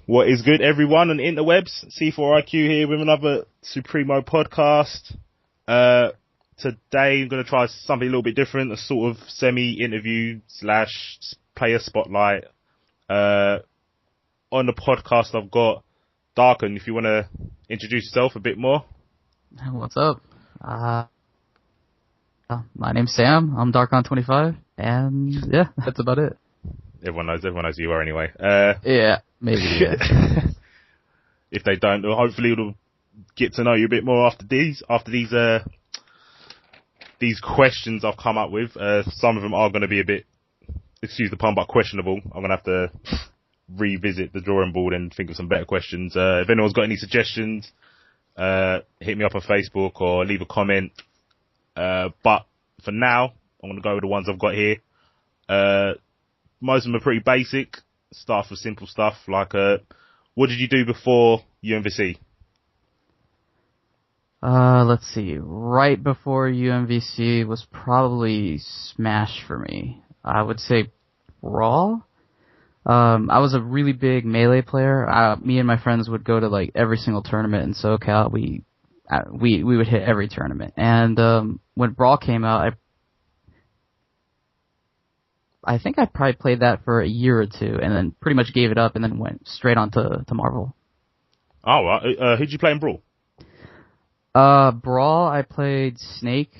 What is good, everyone on the interwebs? C4IQ here with another Supremor podcast. Today I'm going to try something a little bit different, a sort of semi-interview slash player spotlight. On the podcast I've got Darchon, if you want to introduce yourself a bit more. What's up? My name's Sam. I'm Darchon25, and yeah, that's about it. Everyone knows who you are anyway. Yeah, maybe. Yeah. If they don't, hopefully it'll get to know you a bit more after these questions I've come up with. Some of them are going to be a bit, excuse the pun, but questionable. I'm going to have to revisit the drawing board and think of some better questions. If anyone's got any suggestions, hit me up on Facebook or leave a comment. But for now, I'm going to go with the ones I've got here. Most of them are pretty basic. Start with simple stuff like, what did you do before UMVC? Let's see. Right before UMVC was probably Smash for me. I would say Brawl. I was a really big Melee player. Me and my friends would go to like every single tournament in SoCal. We would hit every tournament. And when Brawl came out, I think I probably played that for a year or two, and then pretty much gave it up, and then went straight on to Marvel. Oh, right. Who'd you play in Brawl? Brawl, I played Snake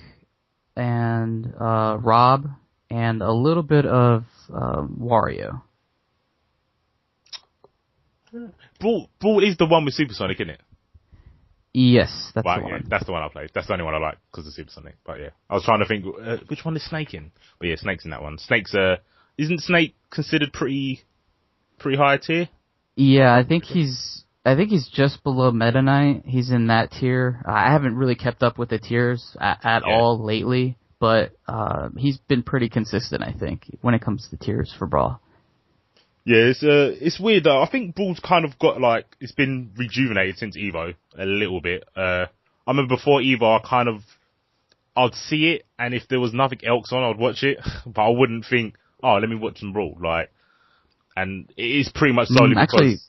and Rob and a little bit of Wario. Brawl is the one with Supersonic, isn't it? Yes, that's right, the one. Yeah, that's the one I played. That's the only one I like because of Supersonic. But yeah, I was trying to think which one is Snake in. But yeah, Snake's in that one. Snake's isn't Snake considered pretty high tier? Yeah, I think he's just below Meta Knight. He's in that tier. I haven't really kept up with the tiers at all lately, but he's been pretty consistent, I think, when it comes to tiers for Brawl. Yeah, it's weird though. I think Brawl's kind of got like, it's been rejuvenated since Evo a little bit. I remember before Evo, I'd see it, and if there was nothing else on, I'd watch it, but I wouldn't think, oh, let me watch some Brawl, like, and it is pretty much solely because,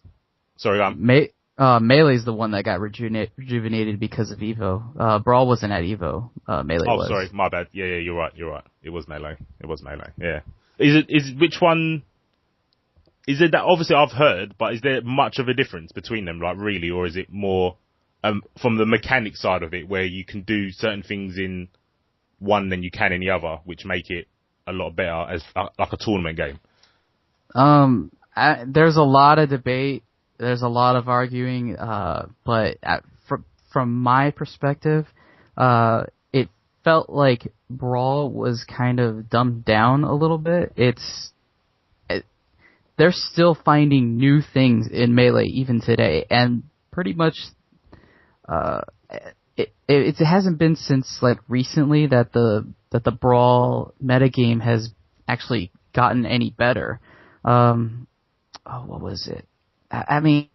sorry, Melee's the one that got rejuvenated because of Evo. Brawl wasn't at Evo, Melee was. Oh, sorry, my bad. Yeah, you're right. It was Melee, yeah. Which one? Is it that, obviously I've heard, but is there much of a difference between them, like really, or is it more from the mechanic side of it, where you can do certain things in one than you can in the other, which make it a lot better as like a tournament game? There's a lot of debate, there's a lot of arguing, but from my perspective, it felt like Brawl was kind of dumbed down a little bit. They're still finding new things in Melee even today, and pretty much, it hasn't been since like recently that the Brawl metagame has actually gotten any better. What was it? I mean,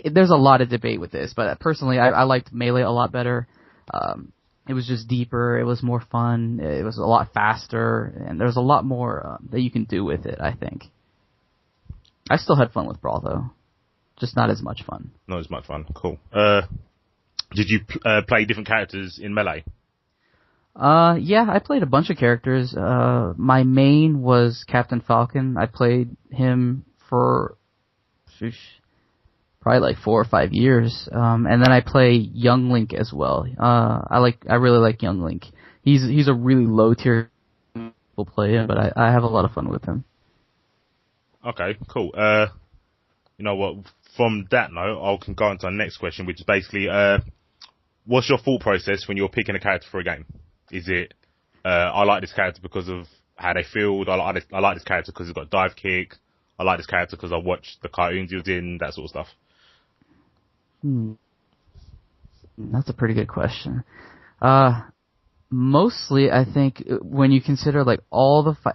there's a lot of debate with this, but personally, I liked Melee a lot better. It was just deeper, it was more fun, it was a lot faster, and there's a lot more that you can do with it, I think. I still had fun with Brawl, though. Just not as much fun. Not as much fun, cool. Did you play different characters in Melee? Yeah, I played a bunch of characters. My main was Captain Falcon. I played him for probably like 4 or 5 years. And then I play Young Link as well. I really like Young Link. He's a really low tier people play him, but I have a lot of fun with him. Okay, cool. You know what? From that note, I can go on to our next question, which is basically, what's your thought process when you're picking a character for a game? Is it, I like this character because of how they feel. I like this character because it's got dive kick. I like this character because I watched the cartoons he was in, that sort of stuff. That's a pretty good question. Mostly, I think when you consider like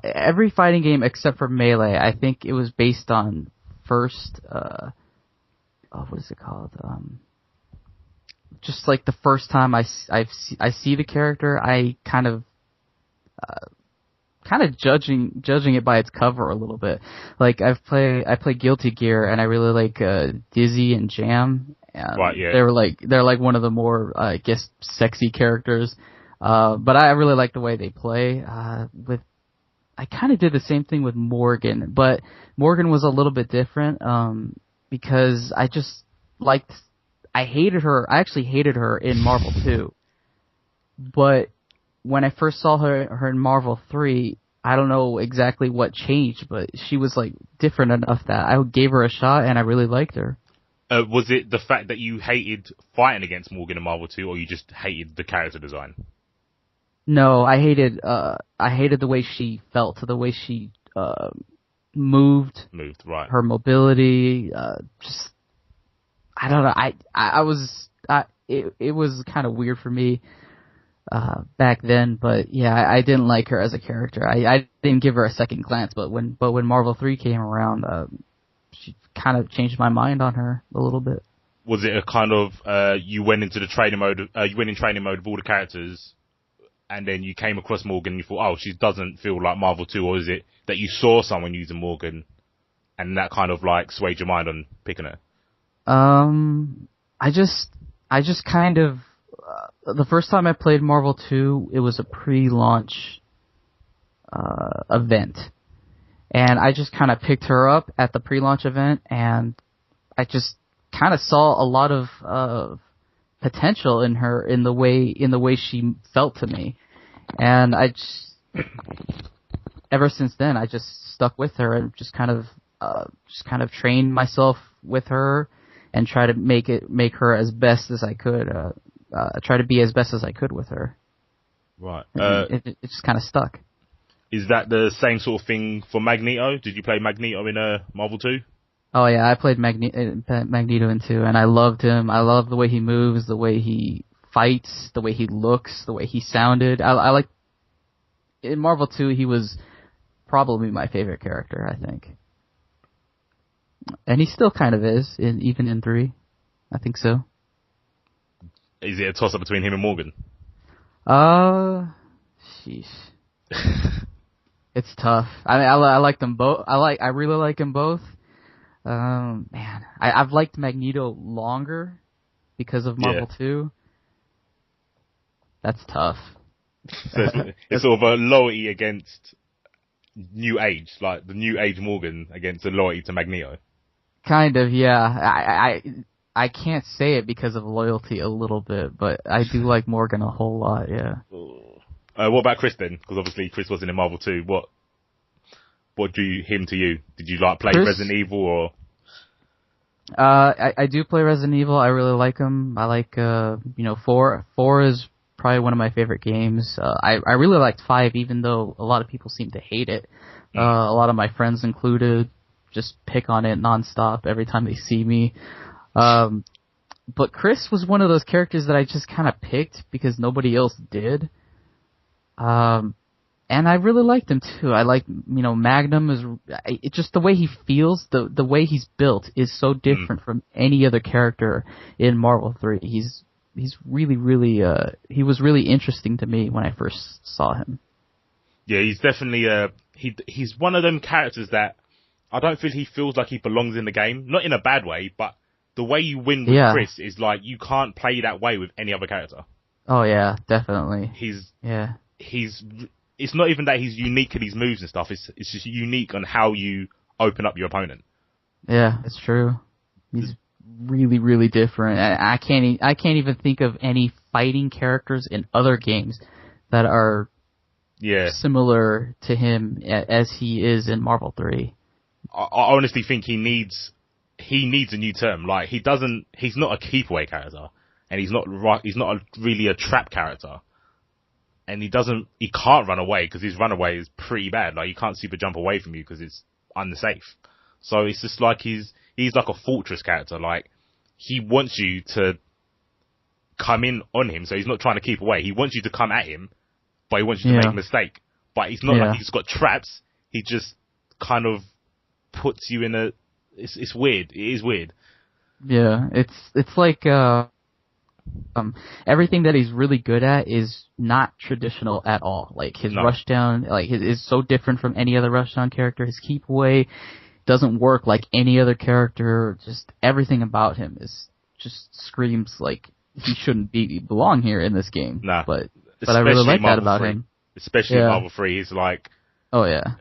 every fighting game except for Melee, I think it was based on first. What is it called? Just like the first time I see the character, I kind of kind of judging it by its cover a little bit. Like I play Guilty Gear, and I really like Dizzy and Jam. And Right, yeah. they're like one of the more I guess sexy characters. But I really like the way they play. I kind of did the same thing with Morgan, but Morgan was a little bit different because I actually hated her in Marvel 2. But when I first saw her in Marvel 3, I don't know exactly what changed, but she was like different enough that I gave her a shot and I really liked her. Was it the fact that you hated fighting against Morgan in Marvel 2, or you just hated the character design? No, I hated the way she felt, the way she moved, right. her mobility, just I don't know. It was kind of weird for me back then, but yeah, I didn't like her as a character. I didn't give her a second glance, but when Marvel 3 came around, she kind of changed my mind on her a little bit. Was it a kind of you went into the training mode? You went in training mode of all the characters, and then you came across Morgan and you thought, oh, she doesn't feel like Marvel 2, or is it that you saw someone using Morgan and that kind of like swayed your mind on picking her? I just kind of, the first time I played Marvel 2, it was a pre-launch, event. And I just kind of picked her up at the pre-launch event, and I just kind of saw a lot of, potential in her, in the way she felt to me. And ever since then, I just stuck with her and just kind of trained myself with her and try to make her as best as I could, try to be as best as I could with her. Right. It just kind of stuck. Is that the same sort of thing for Magneto? Did you play Magneto in Marvel 2? Oh yeah, I played Magneto in 2, and I loved him. I love the way he moves, the way he fights, the way he looks, the way he sounded. I like, in Marvel 2, he was probably my favorite character, I think. And he still kind of is, even in 3. I think so. Is it a toss-up between him and Morgan? Sheesh. It's tough. I mean, I like them both. I really like them both. Man, I've liked Magneto longer because of Marvel 2. That's tough. So it's sort of a loyalty against New Age, like the New Age Morgan against the loyalty to Magneto. Kind of, yeah. I can't say it because of loyalty a little bit, but I do like Morgan a whole lot, yeah. What about Chris then? Because obviously Chris wasn't in Marvel 2. What drew him to you? Did you like play Resident Evil or? I do play Resident Evil. I really like them. I like 4. 4 is probably one of my favorite games. I really liked 5, even though a lot of people seem to hate it. A lot of my friends included just pick on it nonstop every time they see me. But Chris was one of those characters that I just kind of picked because nobody else did. And I really liked him too. I like, Magnum it's just the way he feels, the way he's built is so different from any other character in Marvel 3. He's really, really, he was really interesting to me when I first saw him. Yeah, he's definitely, he's one of them characters that I don't feel he feels like he belongs in the game. Not in a bad way, but the way you win with Chris is like, you can't play that way with any other character. Oh yeah, definitely. It's not even that he's unique in his moves and stuff. It's just unique on how you open up your opponent. Yeah, it's true. He's really, really different. I can't even think of any fighting characters in other games that are similar to him as he is in Marvel 3. I honestly think he needs a new term. Like he's not a keep away character, and he's not really a trap character. And he can't run away because his runaway is pretty bad. Like, you can't super jump away from you because it's unsafe. So it's just like he's like a fortress character. Like, he wants you to come in on him, so he's not trying to keep away. He wants you to come at him, but he wants you to make a mistake. But it's not like he's got traps. He just kind of puts you in it's weird. It is weird. Yeah, it's like, everything that he's really good at is not traditional at all. Like his rushdown, is so different from any other rushdown character. His keep away doesn't work like any other character. Just everything about him just screams like he shouldn't belong here in this game. Nah, but I really like that about him. Especially in Marvel 3, he's like, oh yeah.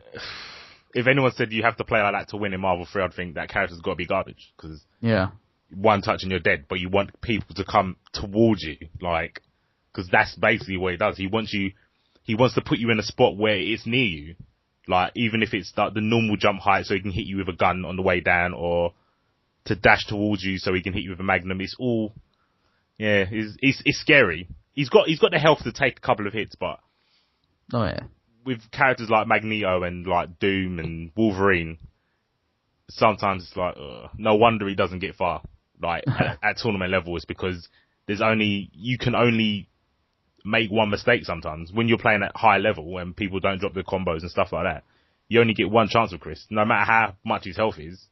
If anyone said you have to play like that to win in Marvel 3, I'd think that character's got to be garbage, because one touch and you're dead, but you want people to come towards you, like, because that's basically what he does. He wants to put you in a spot where it's near you, like, even if it's like the normal jump height so he can hit you with a gun on the way down, or to dash towards you so he can hit you with a magnum. It's all, it's scary. He's got the health to take a couple of hits, but with characters like Magneto and like Doom and Wolverine, sometimes it's like, no wonder he doesn't get far, like at tournament level. Is because you can only make one mistake sometimes when you're playing at high level and people don't drop their combos and stuff like that. You only get one chance with Chris, no matter how much his health is.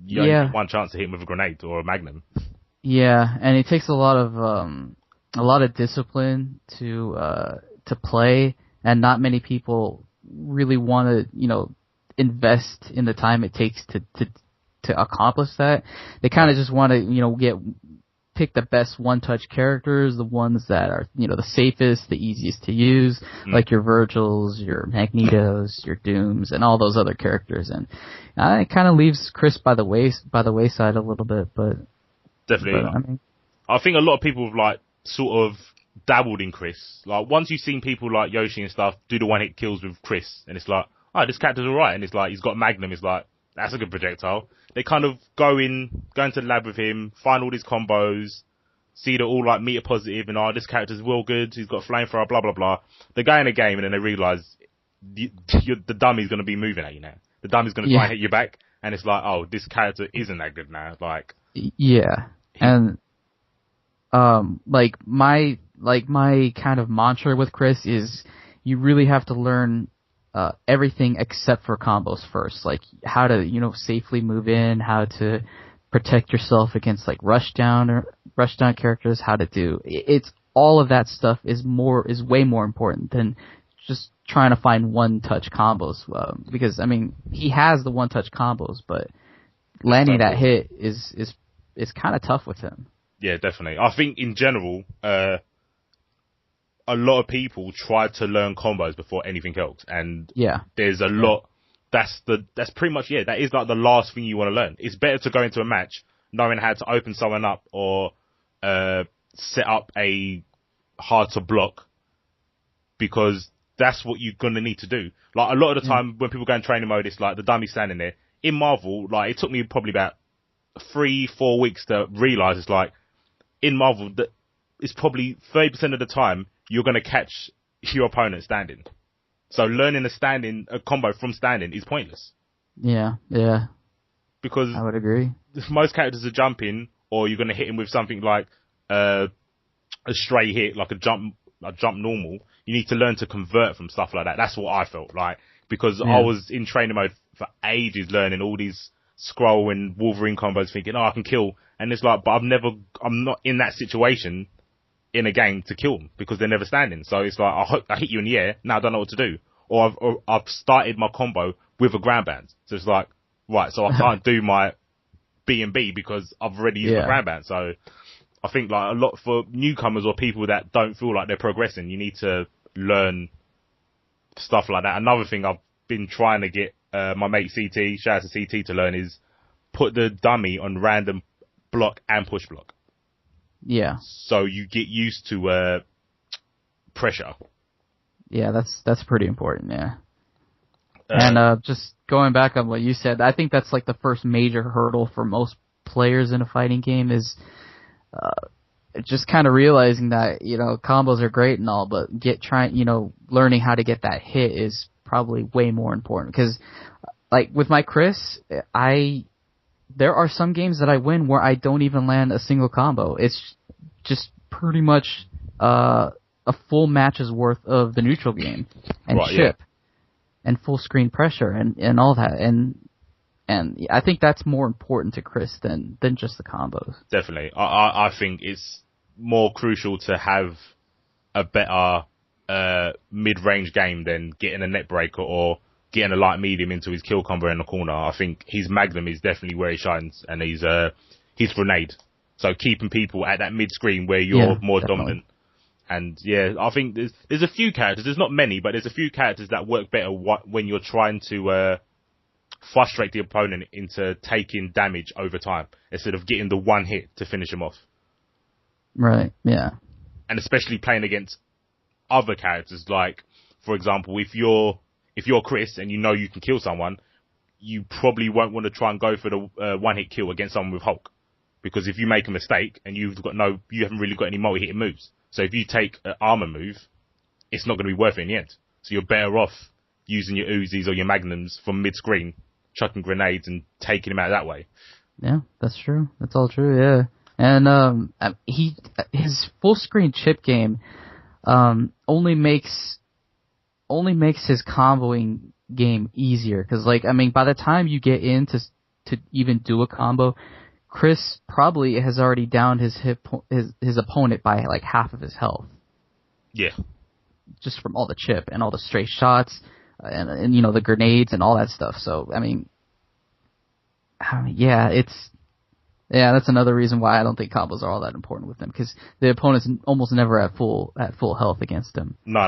You only get one chance to hit him with a grenade or a magnum. Yeah, and it takes a lot of discipline to play, and not many people really want to, invest in the time it takes to accomplish that. They kind of just want to, pick the best one-touch characters, the ones that are, the safest, the easiest to use, like your Virgils, your Magnetos, your Dooms, and all those other characters. And it kind of leaves Chris by the wayside a little bit, but definitely. I think a lot of people have like sort of dabbled in Chris. Like once you've seen people like Yoshi and stuff do the one-hit kills with Chris, and it's like, oh, this character's alright, and it's like he's got Magnum. It's like, that's a good projectile. They kind of go into the lab with him, find all these combos, see they're all like meter positive, and this character's real good, he's got flamethrower, blah blah blah. They go in a game and then they realise the dummy's going to be moving at you now. The dummy's going to try and hit you back, and it's like, oh, this character isn't that good now. Like, and my kind of mantra with Chris is you really have to learn everything except for combos first, like how to, safely move in, how to protect yourself against like rushdown characters, how to do it's all of that stuff is way more important than just trying to find one-touch combos, because he has the one-touch combos, but landing that hit is kind of tough with him. Yeah, definitely. I think in general, a lot of people try to learn combos before anything else, and there's a lot. That's pretty much that is like the last thing you want to learn. It's better to go into a match knowing how to open someone up or set up a hard to block, because that's what you're gonna need to do. Like a lot of the time when people go in training mode, it's like the dummy standing there. In Marvel, like it took me probably about 3-4 weeks to realize it's like in Marvel that it's probably 30% of the time you're going to catch your opponent standing. So learning a combo from standing is pointless. Yeah. Because I would agree. Most characters are jumping, or you're going to hit him with something like a stray hit, like a jump normal. You need to learn to convert from stuff like that. That's what I felt like, because I was in training mode for ages learning all these Skrull and Wolverine combos, thinking, I can kill. And it's like, but I'm not in that situation in a game to kill them, because they're never standing. So it's like, I hit you in the air, now I don't know what to do. Or I've started my combo with a ground band. So it's like, right, so I can't do my B&B because I've already used my ground band. So I think like a lot for newcomers or people that don't feel like they're progressing, you need to learn stuff like that. Another thing I've been trying to get my mate CT, shout out to CT, to learn is put the dummy on random block and push block. Yeah. So you get used to pressure. Yeah, that's pretty important, yeah. And just going back on what you said, I think that's like the first major hurdle for most players in a fighting game is just kind of realizing that, combos are great and all, but learning how to get that hit is probably way more important. Because like with my Chris, there are some games that I win where I don't even land a single combo. It's just pretty much a full match's worth of the neutral game and chip and full screen pressure and all that. And And I think that's more important to Chris than just the combos. Definitely. I think it's more crucial to have a better mid-range game than getting a net breaker or getting a light medium into his kill combo in the corner. I think his Magnum is definitely where he shines, and his grenade. So keeping people at that mid-screen where you're more dominant. And yeah, I think there's a few characters, there's not many, but there's a few characters that work better when you're trying to frustrate the opponent into taking damage over time instead of getting the one hit to finish him off. Right, yeah. And especially playing against other characters, like, for example, if you're Chris and you know you can kill someone, you probably won't want to try and go for the one-hit kill against someone with Hulk. Because if you make a mistake and you haven't really got any multi-hitting moves. So if you take an armor move, it's not going to be worth it in the end. So you're better off using your Uzis or your Magnums from mid-screen, chucking grenades and taking him out that way. Yeah, that's true. That's all true, yeah. And his full screen chip game only makes his comboing game easier, because by the time you get in to even do a combo, Chris probably has already downed his opponent by like half of his health. Yeah. Just from all the chip and all the stray shots and the grenades and all that stuff. So that's another reason why I don't think combos are all that important with him, because the opponent's almost never at full health against him. No.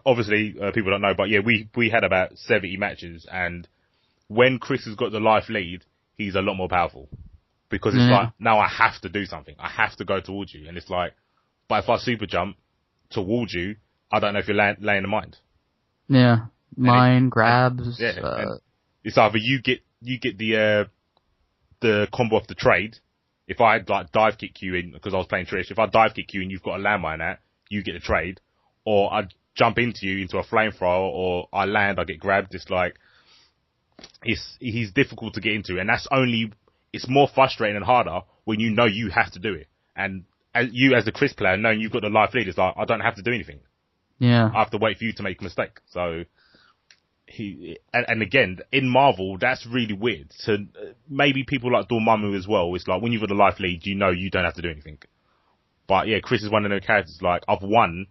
Obviously, people don't know, but yeah, we had about 70 matches, and when Chris has got the life lead, he's a lot more powerful. Because it's like, now I have to do something. I have to go towards you. And it's like, but if I super jump towards you, I don't know if you're laying a mind. Yeah. Grabs. Yeah. It's either you get the combo off the trade. If I like dive kick you in, because I was playing Trish, if I dive kick you and you've got a landmine out, you get the trade. Or I jump into you into a flamethrower, or I land, I get grabbed. It's like, he's difficult to get into. And it's more frustrating and harder when you know you have to do it. And as the Chris player, knowing you've got the life lead, it's like, I don't have to do anything. Yeah. I have to wait for you to make a mistake. So, and again, in Marvel, that's really weird. So, maybe people like Dormammu as well, it's like, when you've got the life lead, you know you don't have to do anything. But yeah, Chris is one of those characters, like, I've won,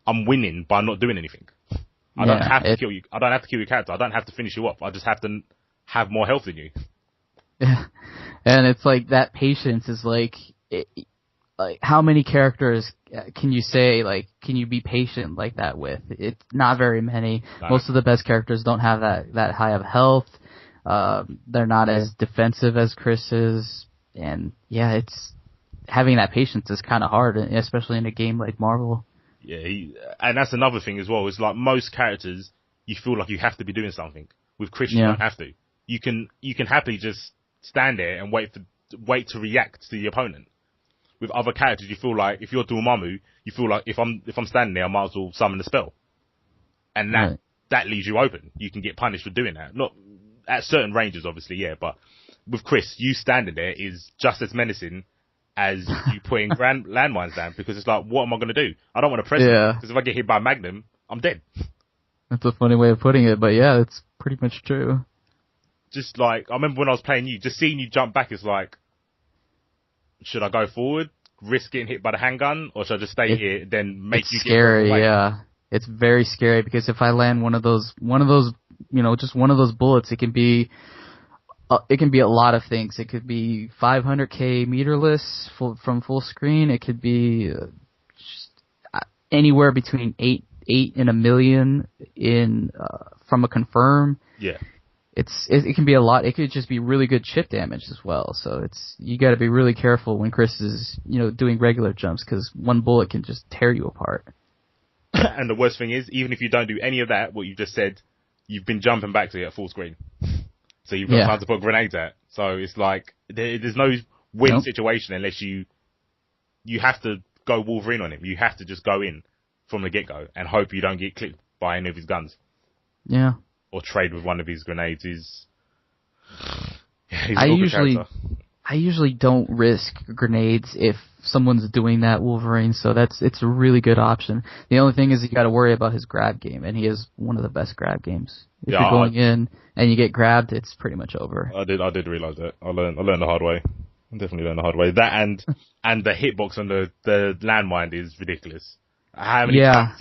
I'm winning by not doing anything. I don't have to kill you. I don't have to kill your character. I don't have to finish you off. I just have to have more health than you. Yeah, and it's like that patience is like how many characters can you say, like, can you be patient like that with? It's not very many. No. Most of the best characters don't have that high of health. They're not as defensive as Chris is, and yeah, it's having that patience is kind of hard, especially in a game like Marvel. Yeah, and that's another thing as well. It's like most characters, you feel like you have to be doing something. With Chris, you don't have to. You can happily just stand there and wait to react to the opponent. With other characters, you feel like if you're Dormammu, you feel like if I'm standing there, I might as well summon a spell, and that leaves you open. You can get punished for doing that. Not at certain ranges, obviously, yeah. But with Chris, you standing there is just as menacing as you putting landmines down, because it's like, what am I going to do? I don't want to press it, because if I get hit by a Magnum, I'm dead. That's a funny way of putting it, but yeah, it's pretty much true. Just like, I remember when I was playing you, just seeing you jump back is like, should I go forward, risk getting hit by the handgun, or should I just stay here, then make you scary, get yeah. It's very scary, because if I land one of those, just one of those bullets, it can be a lot of things. It could be 500k meterless from full screen. It could be anywhere between 8 and 1 million from a confirm. Yeah. It can be a lot. It could just be really good chip damage as well. So you got to be really careful when Chris is doing regular jumps, because one bullet can just tear you apart. And the worst thing is, even if you don't do any of that, what you just said, you've been jumping back to it at full screen. So you've got time to put grenades out. So it's like there's no win situation unless you have to go Wolverine on him. You have to just go in from the get go and hope you don't get clipped by any of his guns. Yeah. Or trade with one of his grenades. He's I usually don't risk grenades if someone's doing that Wolverine, so it's a really good option. The only thing is you got to worry about his grab game, and he has one of the best grab games If you're going in and you get grabbed, it's pretty much over. I did realize that. I learned the hard way. I definitely learned the hard way. That and the hitbox on the landmine is ridiculous. How many times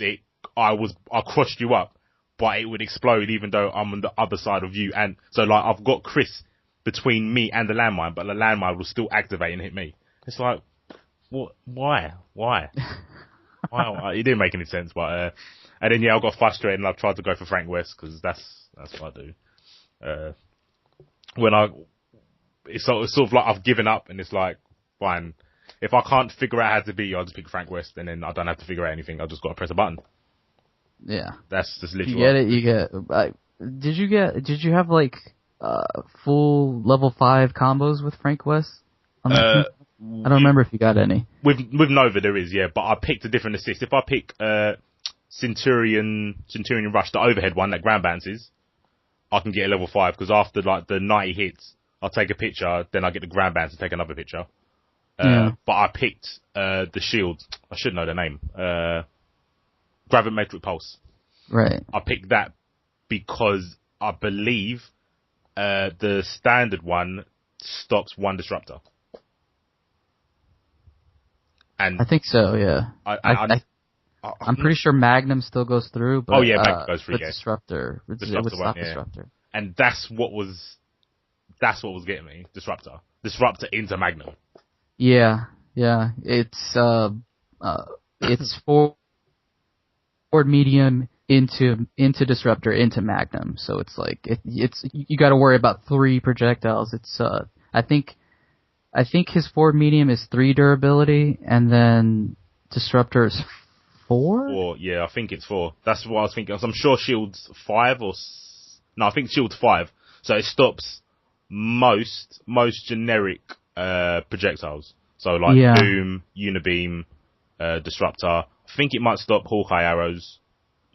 I crushed you up, but it would explode even though I'm on the other side of you. And so like I've got Chris between me and the landmine, but the landmine will still activate and hit me. It's like, what? Why? It didn't make any sense, but and then I got frustrated and I tried to go for Frank West because that's what I do. It's sort of like I've given up and it's like, fine, if I can't figure out how to be, I'll just pick Frank West and then I don't have to figure out anything. I've just got to press a button. Yeah, that's just literally. You get. Did you have like full level 5 combos with Frank West? I don't remember if you got any. With Nova there is, yeah, but I picked a different assist. If I pick Centurion Rush, the overhead one that ground bounces, I can get a level 5 because after like the 90 hits, I'll take a picture, then I get the ground bounce and take another picture. But I picked the shield. I should know the name. Gravimetric Pulse. Right. I picked that because I believe the standard one stops one disruptor. And I think so, yeah. I'm pretty sure Magnum still goes through, but Magnum goes through, Disruptor. It would stop Disruptor. And that's what was getting me. Disruptor into Magnum. Yeah. It's forward medium into Disruptor into Magnum. So it's like it's you got to worry about 3 projectiles. It's I think his forward medium is 3 durability, and then Disruptor is 4? 4, yeah, I think it's 4. That's what I was thinking. I'm sure Shield's 5 no, I think Shield's 5. So it stops most generic projectiles. So like Boom, Unibeam, Disruptor. I think it might stop Hawkeye arrows.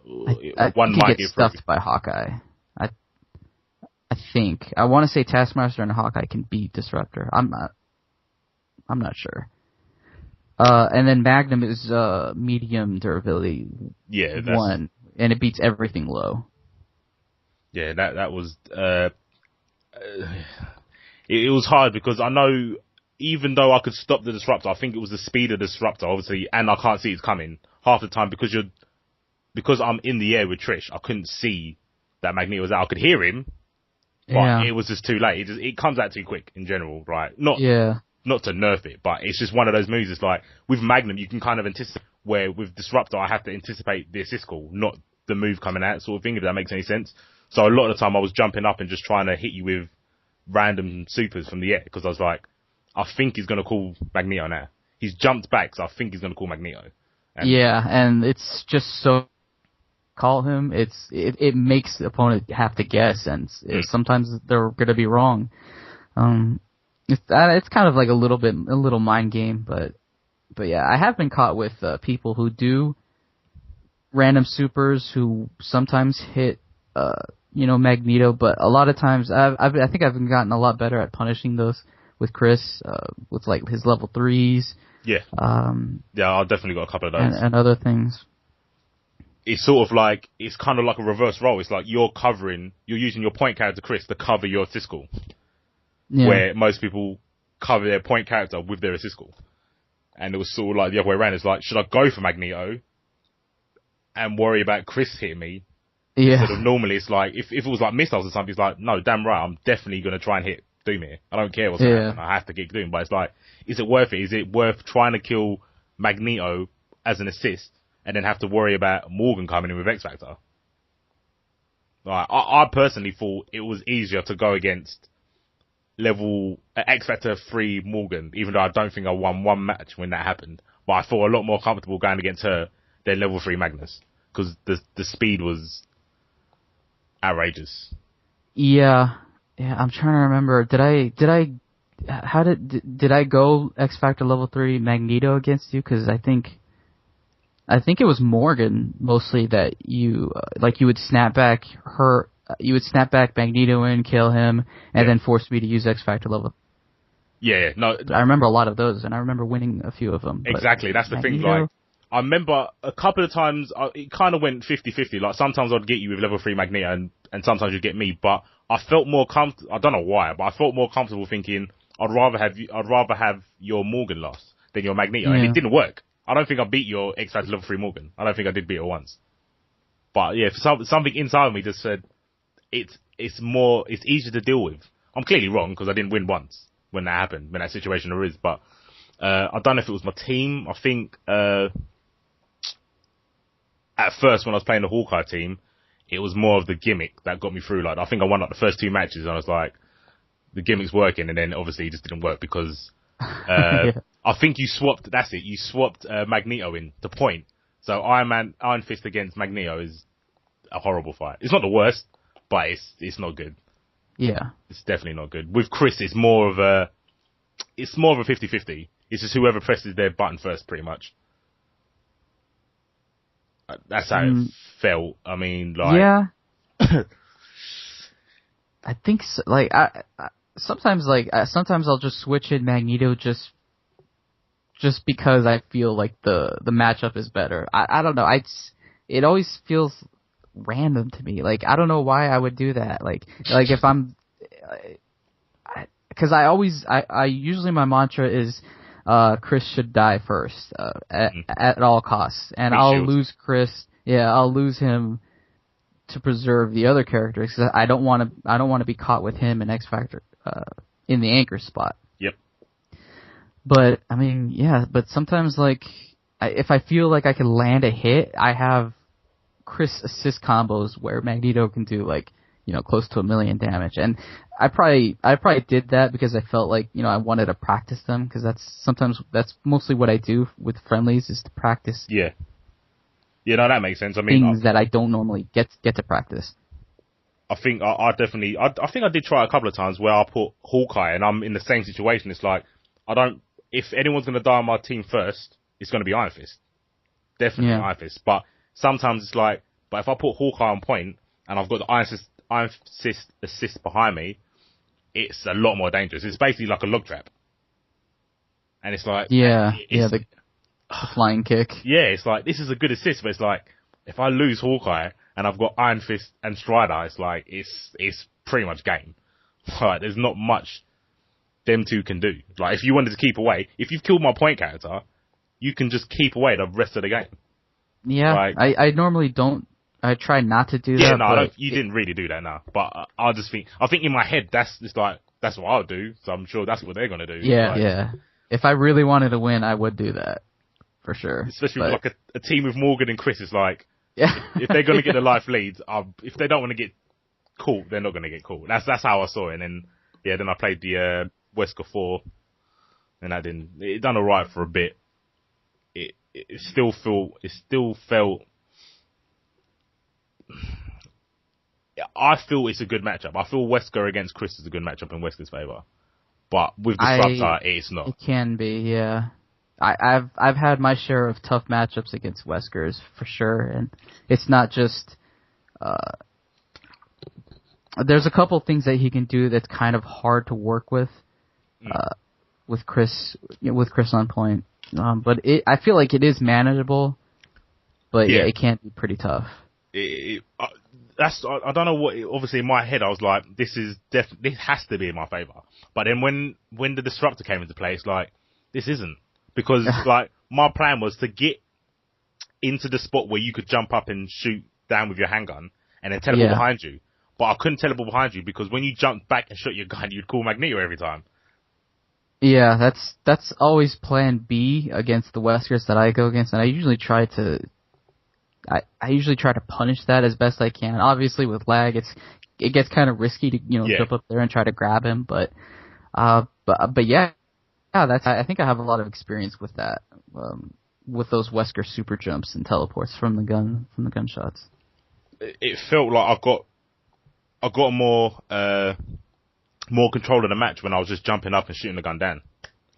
I think it gets stuffed by Hawkeye. I think. I want to say Taskmaster and Hawkeye can beat Disruptor. I'm not sure. And then Magnum is medium durability. Yeah, 1, and it beats everything low. Yeah, that was it was hard because I know even though I could stop the Disruptor, I think it was the speed of the Disruptor, obviously, and I can't see it's coming half the time because I'm in the air with Trish. I couldn't see that Magneto was out. I could hear him, but it was just too late. It comes out too quick in general, right? Not to nerf it, but it's just one of those moves. It's like with Magnum, you can kind of anticipate, where with Disruptor, I have to anticipate the assist call, not the move coming out, sort of thing, if that makes any sense. So a lot of the time I was jumping up and just trying to hit you with random supers from the air, because I was like, I think he's going to call Magneto now. He's jumped back, so I think he's going to call Magneto. And it's just so call him. It makes the opponent have to guess, and sometimes they're going to be wrong. It's kind of like a little mind game, but yeah, I have been caught with people who do random supers who sometimes hit Magneto, but a lot of times I think I've gotten a lot better at punishing those with Chris with like his level 3s. Yeah. I've definitely got a couple of those and other things. It's sort of like it's kind of like a reverse role. It's like you're using your point character Chris to cover your assist call. Yeah. Where most people cover their point character with their assist call. And it was sort of like the other way around. It's like, should I go for Magneto and worry about Chris hitting me? Yeah. Instead of normally it's like, if it was like missiles or something, it's like, no, damn right, I'm definitely going to try and hit Doom here. I don't care what's going to happen. I have to get Doom. But it's like, is it worth it? Is it worth trying to kill Magneto as an assist and then have to worry about Morgan coming in with X Factor? Like, I personally thought it was easier to go against level X Factor 3 Morgan, even though I don't think I won one match when that happened. But I felt a lot more comfortable going against her than level 3 Magnus, because the speed was outrageous. Yeah, I'm trying to remember. Did I go X Factor level 3 Magneto against you? Because I think it was Morgan mostly that you you would snap back Magneto in, kill him, and then force me to use X Factor level. Yeah, no. I remember a lot of those, and I remember winning a few of them. Exactly, that's the thing. Like, I remember a couple of times it kind of went 50-50. Like sometimes I'd get you with level 3 Magneto, and and sometimes you get me. But I felt more comfortable. I don't know why, but I felt more comfortable thinking I'd rather have your Morgan last than your Magneto, and it didn't work. I don't think I beat your X Factor level 3 Morgan. I don't think I did beat her once. But yeah, something inside of me just said it's easier to deal with. I'm clearly wrong because I didn't win once when that happened, when that situation arose. But I don't know if it was my team. I think at first when I was playing the Hawkeye team, it was more of the gimmick that got me through. Like, I think I won like the first 2 matches and I was like, the gimmick's working, and then obviously it just didn't work because I think you swapped. That's it. You swapped Magneto in to point. So Iron Fist against Magneto is a horrible fight. It's not the worst, but it's not good. Yeah, it's definitely not good. With Chris, it's more of a 50-50. It's just whoever presses their button first, pretty much. That's how it felt. I mean, like, yeah. I think so, like sometimes I'll just switch in Magneto just because I feel like the matchup is better. I don't know. It always feels random to me. Like, I don't know why I would do that. Like if I'm, because I usually my mantra is, Chris should die first, at all costs, and I'll lose Chris. Yeah, I'll lose him to preserve the other characters, because I don't want to be caught with him in X Factor, in the anchor spot. Yep. But I mean, yeah. But sometimes, like, if I feel like I can land a hit, I have Chris assist combos where Magneto can do, like, close to 1 million damage, and I probably did that because I felt like, I wanted to practice them, because that's mostly what I do with friendlies, is to practice. Yeah. Yeah, no, that makes sense. I mean, things that I don't normally get to practice. I think I definitely, I think I did try a couple of times where I put Hawkeye and I'm in the same situation. It's like, if anyone's going to die on my team first, it's going to be Iron Fist. Definitely Iron Fist. But sometimes it's like, but if I put Hawkeye on point and I've got the Iron Fist assist behind me, it's a lot more dangerous. It's basically like a log trap. And it's like, the flying kick. Yeah, it's like, this is a good assist, but it's like, if I lose Hawkeye and I've got Iron Fist and Strider, it's like, it's pretty much game. Like, there's not much them two can do. Like, if you wanted to keep away, if you've killed my point character, you can just keep away the rest of the game. Yeah, like, I normally don't. I try not to do that. Yeah, no, you didn't really do that now. But I think in my head, that's what I'll do. So I'm sure that's what they're gonna do. Yeah, like, yeah. If I really wanted to win, I would do that. For sure. Especially with like a team with Morgan and Chris, it's like, if they're going to get the life leads, if they don't want to get caught, they're not going to get caught. That's how I saw it. And then, then I played the Wesker 4, and it done alright for a bit. It still felt, I feel it's a good matchup. I feel Wesker against Chris is a good matchup in Wesker's favour. But with Disruptor, it's not. It can be, yeah. I've had my share of tough matchups against Weskers for sure, and it's not just. There's a couple things that he can do that's kind of hard to work with Chris on point, but I feel like it is manageable, but it can be pretty tough. I don't know what. Obviously, in my head, I was like, this has to be in my favor. But then when the Disruptor came into play, it's like, this isn't. Because, like, my plan was to get into the spot where you could jump up and shoot down with your handgun and then teleport behind you. But I couldn't teleport behind you because when you jumped back and shot your gun, you'd call Magneto every time. Yeah, that's always plan B against the Weskers that I go against, and I usually try to punish that as best I can. Obviously, with lag, it gets kind of risky to jump up there and try to grab him, but yeah. Yeah, I think I have a lot of experience with that, with those Wesker super jumps and teleports from the gunshots. It felt like I got more control of the match when I was just jumping up and shooting the gun down.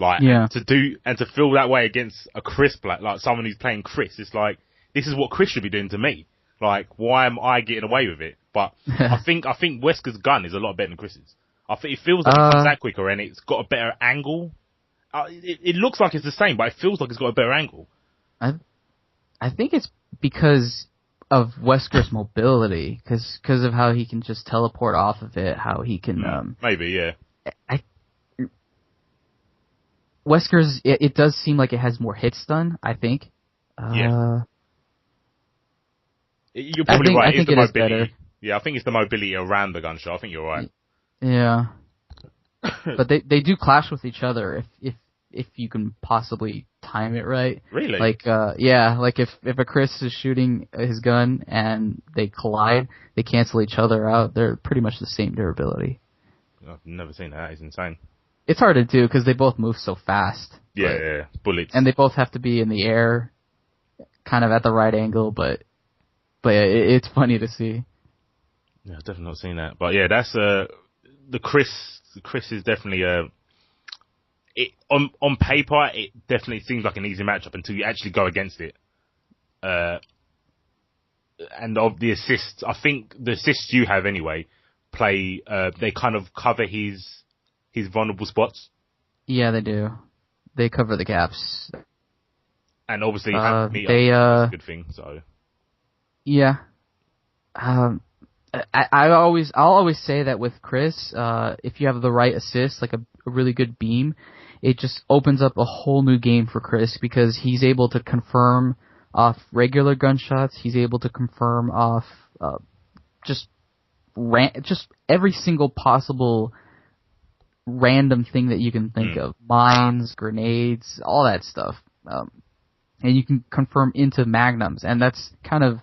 Like, to feel that way against a Chris, like someone who's playing Chris, it's like, this is what Chris should be doing to me. Like, why am I getting away with it? But I think Wesker's gun is a lot better than Chris's. I think it feels like it comes out quicker and it's got a better angle. It looks like it's the same, but it feels like it's got a better angle. I think it's because of Wesker's mobility, because of how he can just teleport off of it, how he can maybe, yeah. Wesker's it does seem like it has more hit stun, I think. Yeah. You're probably right. I think it's the it is mobility. better. Yeah, I think it's the mobility around the gunshot. I think you're right. Yeah. But they do clash with each other if you can possibly time it right. Really? Like like if a Chris is shooting his gun and they collide, they cancel each other out. They're pretty much the same durability. I've never seen that. It's insane. It's hard to do because they both move so fast. Yeah, bullets. And they both have to be in the air, kind of at the right angle, but it's funny to see. Yeah, I've definitely not seen that. But yeah, that's the Chris. Chris is definitely on paper, it definitely seems like an easy matchup until you actually go against it. And of the assists, I think the assists you have anyway they kind of cover his vulnerable spots. Yeah, they do. They cover the gaps. And obviously, having me I'll a good thing. So yeah. I'll always say that with Chris, if you have the right assist, like a really good beam, it just opens up a whole new game for Chris because he's able to confirm off regular gunshots. He's able to confirm off just every single possible random thing that you can think of. Mines, grenades, all that stuff. And you can confirm into magnums, and that's kind of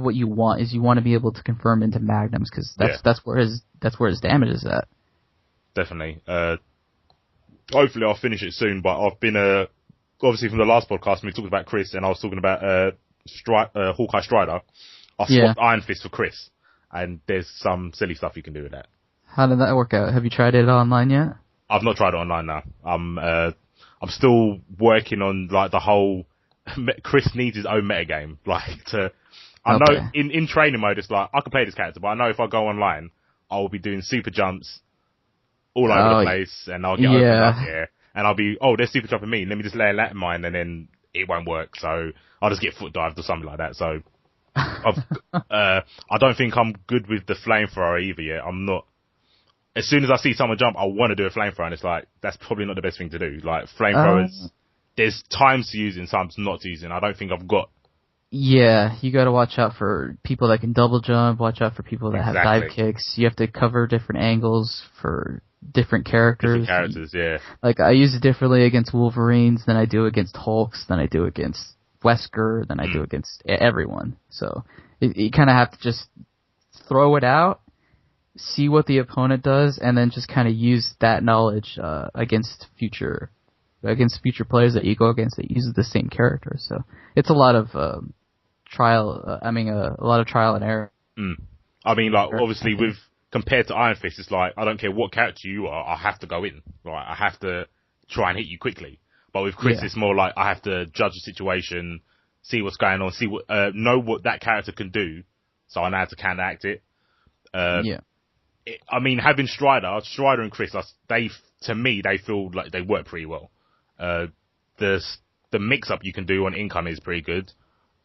what you want. Is you want to be able to confirm into magnums because that's where his damage is at. Definitely. Hopefully I'll finish it soon. But I've been obviously from the last podcast we talked about Chris, and I was talking about Hawkeye Strider. I swapped Iron Fist for Chris, and there's some silly stuff you can do with that. How did that work out? Have you tried it online yet? I've not tried it online now. I'm still working on like the whole. Chris needs his own metagame. I know in training mode it's like I can play this character, but I know if I go online, I will be doing super jumps all over the place, and I'll get opened up here, and I'll be there's super jumping me. Let me just lay a lat mine, and then it won't work. So I'll just get foot dived or something like that. So I don't think I'm good with the flamethrower either yet. I'm not. As soon as I see someone jump, I want to do a flamethrower, and it's like, that's probably not the best thing to do. Like, flamethrowers, there's times to use and times not to use, and I don't think I've got... Yeah, you gotta watch out for people that can double jump, watch out for people that have dive kicks. You have to cover different angles for different characters. Different characters, yeah. Like, I use it differently against Wolverines than I do against Hulks, than I do against Wesker, than I do against everyone. So, you kind of have to just throw it out, see what the opponent does, and then just kind of use that knowledge against future players that you go against that uses the same character. So it's a lot of trial. A lot of trial and error. I mean, like obviously, with compared to Iron Fist, it's like I don't care what character you are, I have to go in. Right, I have to try and hit you quickly. But with Chris, it's more like I have to judge the situation, see what's going on, know what that character can do, so I know how to counteract it. I mean, having Strider and Chris, to me, they feel like they work pretty well. The mix-up you can do on income is pretty good.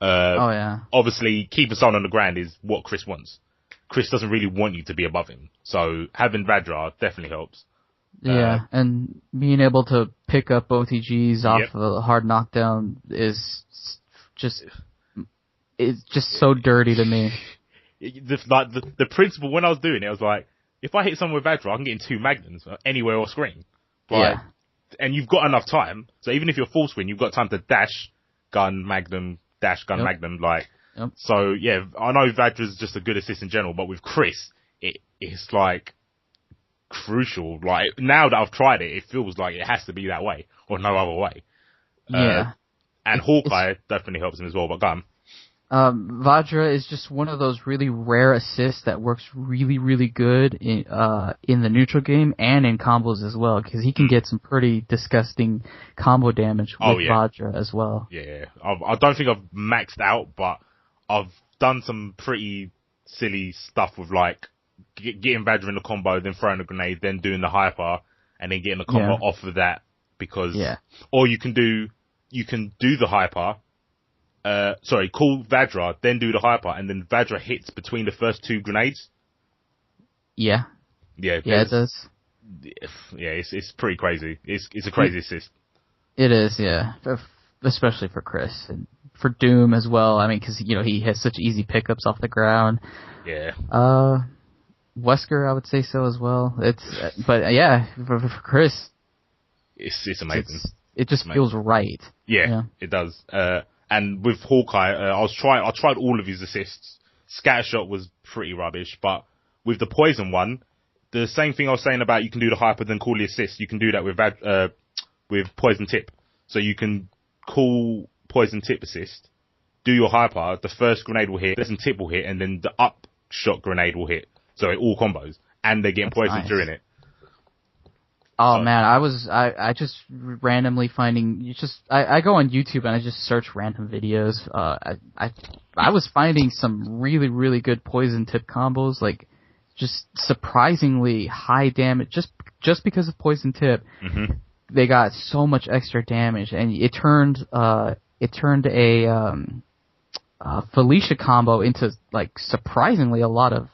Obviously, keeping someone on the ground is what Chris wants. Chris doesn't really want you to be above him. So having Vadra definitely helps. Yeah, and being able to pick up OTGs off of a hard knockdown is just so dirty to me. The principle when I was doing it, I was like, if I hit someone with Vadra, I can get in 2 magnums anywhere or screen. And you've got enough time, so even if you're full swing, you've got time to dash, gun, magnum, dash, gun, magnum, So yeah, I know Vadra's just a good assist in general, but with Chris, it's like crucial. Like now that I've tried it, it feels like it has to be that way or no other way. And Hawkeye definitely helps him as well, but gun. Vadra is just one of those really rare assists that works really, really good in the neutral game and in combos as well, because he can get some pretty disgusting combo damage with Vadra as well. Yeah, I don't think I've maxed out, but I've done some pretty silly stuff with like getting Vadra in the combo, then throwing a grenade, then doing the hyper, and then getting a combo off of that, because or you can do the hyper, call Vajra, then do the hyper, and then Vajra hits between the first 2 grenades. Yeah. Yeah, Yeah, it does. Yeah, it's pretty crazy. It's a crazy assist. It is, yeah. Especially for Chris. And for Doom as well. I mean, because, he has such easy pickups off the ground. Yeah. Wesker, I would say so as well. But yeah, for Chris. It's amazing. It just feels right. Yeah, it does. And with Hawkeye, I tried all of his assists. Scattershot was pretty rubbish, but with the poison one, the same thing I was saying about you can do the hyper then call the assist, you can do that with poison tip. So you can call poison tip assist, do your hyper, the first grenade will hit, poison tip will hit, and then the upshot grenade will hit. So it all combos, and they're getting poisoned during it. Oh man, I just randomly finding, I go on YouTube and I just search random videos. I was finding some really, really good poison tip combos, like just surprisingly high damage, just because of poison tip. Mm-hmm. They got so much extra damage, and it turned a Felicia combo into like surprisingly a lot of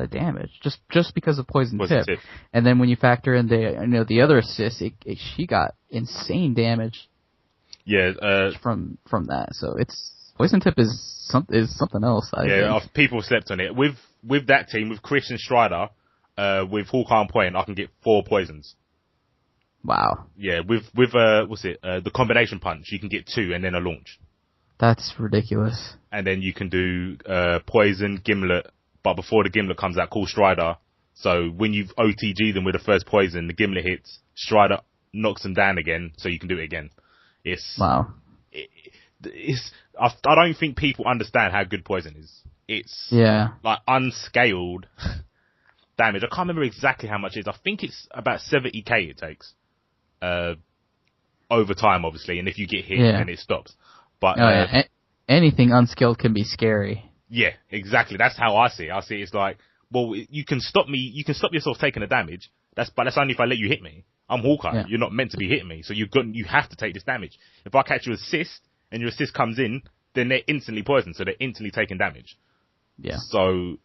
damage just because of poison tip. And then when you factor in the other assists, she got insane damage. Yeah, from that. So poison tip is something else. I think. People slept on it. With that team, with Chris and Strider, with Hawkeye on point, I can get 4 poisons. Wow. Yeah, with the combination punch, you can get 2 and then a launch. That's ridiculous. And then you can do poison, gimlet, but before the gimlet comes out, call Strider. So when you've OTG them with the first poison, the gimlet hits, Strider knocks them down again, so you can do it again. Wow. I don't think people understand how good poison is. It's like unscaled damage. I can't remember exactly how much it is. I think it's about 70k it takes. Over time, obviously, and if you get hit, then it stops. But anything unskilled can be scary. Yeah, exactly. That's how I see it. I see it's like, well, you can stop yourself taking the damage. But that's only if I let you hit me. I'm Hawkeye. Yeah. You're not meant to be hitting me, so you have to take this damage. If I catch your assist and your assist comes in, then they're instantly poisoned, so they're instantly taking damage. Yeah. So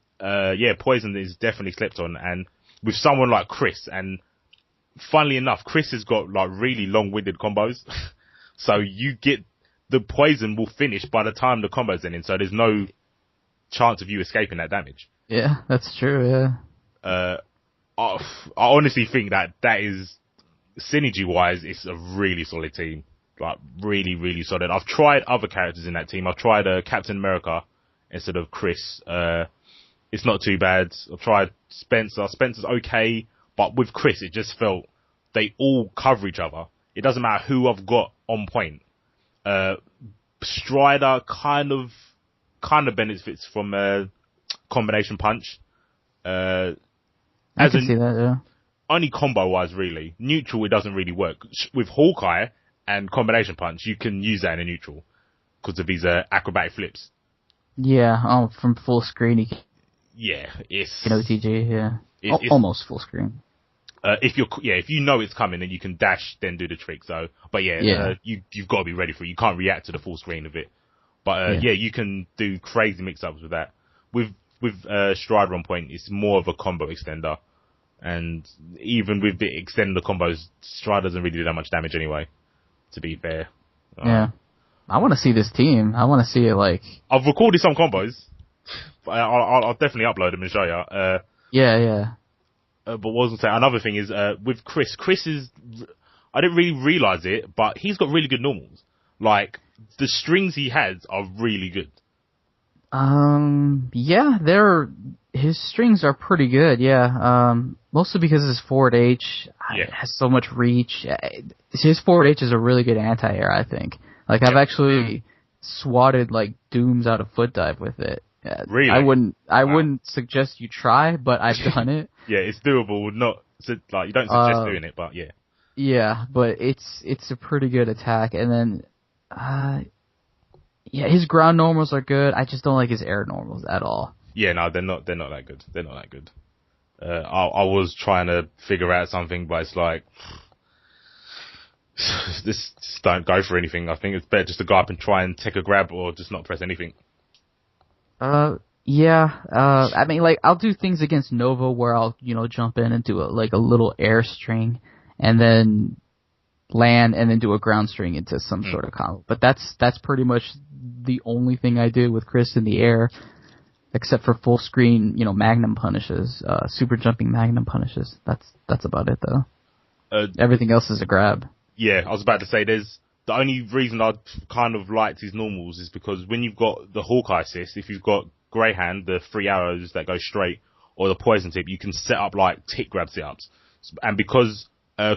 poison is definitely slept on, and with someone like Chris, and funnily enough, Chris has got like really long-winded combos, so you get. The poison will finish by the time the combo's in, so there's no chance of you escaping that damage. Yeah, that's true, yeah. I honestly think that is, synergy-wise, it's a really solid team. Like, really, really solid. I've tried other characters in that team. I've tried Captain America instead of Chris. It's not too bad. I've tried Spencer. Spencer's okay, but with Chris, it just felt they all cover each other. It doesn't matter who I've got on point. Strider kind of benefits from combination punch. I can see that, yeah. Only combo wise, really. Neutral, it doesn't really work. With Hawkeye and combination punch, you can use that in a neutral because of these acrobatic flips. Yeah, from full screen. It's in OTG, it's almost full screen. If you know it's coming, then you can dash, then do the trick. So, but you've got to be ready for it. You can't react to the full screen of it. But you can do crazy mix-ups with that. With Strider on point, it's more of a combo extender, and even with the extender combos, Strider doesn't really do that much damage anyway. To be fair. I want to see this team. I want to see it like. I've recorded some combos. But I'll definitely upload them and show you. Yeah. But what was I saying? Another thing is, with Chris. Chris is, I didn't really realize it, but he's got really good normals. Like, the strings he has are really good. His strings are pretty good, mostly because his forward H has so much reach. His forward H is a really good anti-air, I think. Like, I've actually swatted, like, Dooms out of foot dive with it. Really? I wouldn't suggest you try, but I've done it. Yeah, it's doable. You don't suggest doing it, but yeah. Yeah, but it's a pretty good attack. And then, his ground normals are good. I just don't like his air normals at all. Yeah, no, they're not that good. They're not that good. I was trying to figure out something, but it's like, just don't go for anything. I think it's better just to go up and try and take a grab or just not press anything. Yeah. I mean, like, I'll do things against Nova where I'll, jump in and do a little air string and then land and then do a ground string into some sort of combo. But that's pretty much the only thing I do with Chris in the air, except for full screen, Magnum punishes, super jumping Magnum punishes. That's about it though. Everything else is a grab. Yeah, I was about to say the only reason I'd kind of liked his normals is because when you've got the Hawkeye assist, if you've got Greyhand, the 3 arrows that go straight, or the poison tip, you can set up like tick grab setups. And because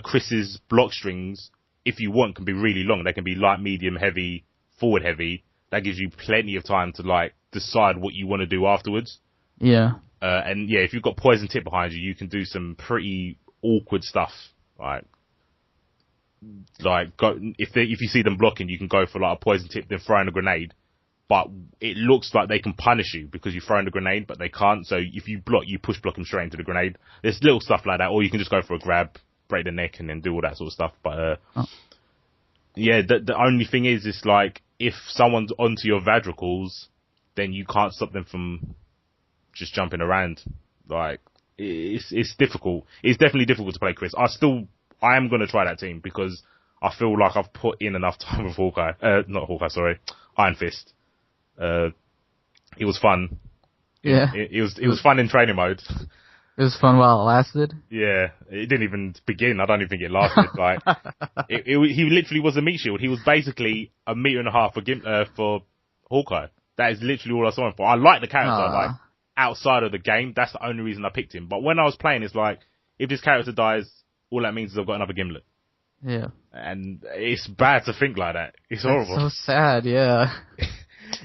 Chris's block strings, if you want, can be really long. They can be light, medium, heavy, forward heavy. That gives you plenty of time to like decide what you want to do afterwards. Yeah. And yeah, if you've got poison tip behind you, you can do some pretty awkward stuff. If you see them blocking, you can go for like a poison tip, then throw in a grenade. But it looks like they can punish you because you throw in a grenade, but they can't. So if you block, you push block them straight into the grenade. There's little stuff like that, or you can just go for a grab, break the neck, and then do all that sort of stuff. But yeah, the only thing is, it's like if someone's onto your Vadricals, then you can't stop them from just jumping around. Like it's difficult. It's definitely difficult to play Chris. I am going to try that team because I feel like I've put in enough time with Iron Fist. It was fun. Yeah. It was fun in training mode. It was fun while it lasted. Yeah, it didn't even begin. I don't even think it lasted. Like, he literally was a meat shield. He was basically a meter and a half for Hawkeye. That is literally all I saw him for. I like the character. Like, outside of the game, that's the only reason I picked him. But when I was playing, it's like, if this character dies, all that means is I've got another Gimlet. Yeah. And it's bad to think like that. It's horrible. So sad, yeah.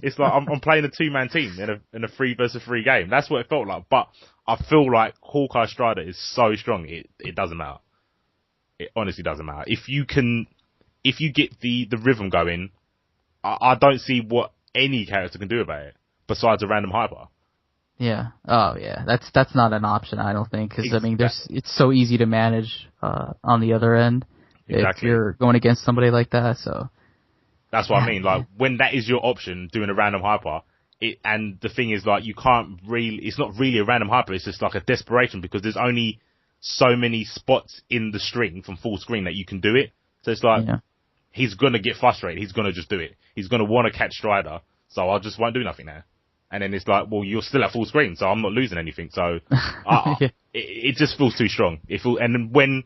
It's like I'm playing a 2-man team in a 3 versus 3 game. That's what it felt like. But I feel like Hawkeye Strider is so strong, it doesn't matter. It honestly doesn't matter. If you get the rhythm going, I don't see what any character can do about it besides a random hyper. Yeah. Oh, yeah. That's not an option, I don't think, because I mean, it's so easy to manage on the other end if you're going against somebody like that. So that's what I mean. Like when that is your option, doing a random hyper. And the thing is, like, you can't really. It's not really a random hyper. It's just like a desperation because there's only so many spots in the string from full screen that you can do it. So it's like he's gonna get frustrated. He's gonna just do it. He's gonna want to catch Strider. So I just won't do nothing now. And then it's like, well, you're still at full screen, so I'm not losing anything. So it just feels too strong. And then when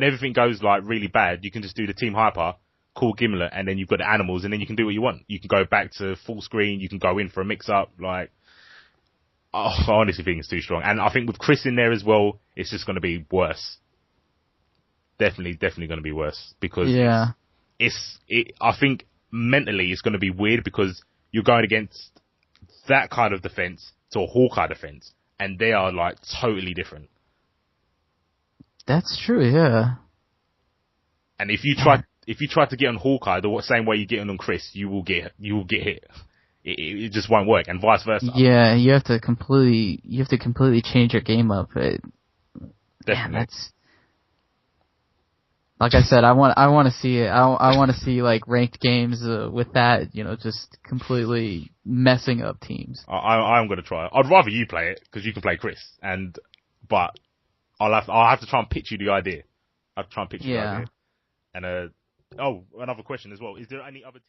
everything goes like really bad, you can just do the team hyper, call Gimlet, and then you've got the animals, and then you can do what you want. You can go back to full screen. You can go in for a mix up. Like, I honestly think it's too strong. And I think with Chris in there as well, it's just going to be worse. Definitely going to be worse because I think mentally it's going to be weird because you're going against that kind of defense to a Hawkeye defense, and they are like totally different. That's true, yeah. And if you try to get on Hawkeye the same way you get on Chris, you will get hit. It just won't work, and vice versa. Yeah, you have to completely change your game up. Definitely. Like I said, I want to see it. I want to see like ranked games with that, just completely messing up teams. I'm going to try. I'd rather you play it because you can play Chris, but I'll have to try and pitch you the idea. I have to try and pitch you the idea. And another question as well: is there any other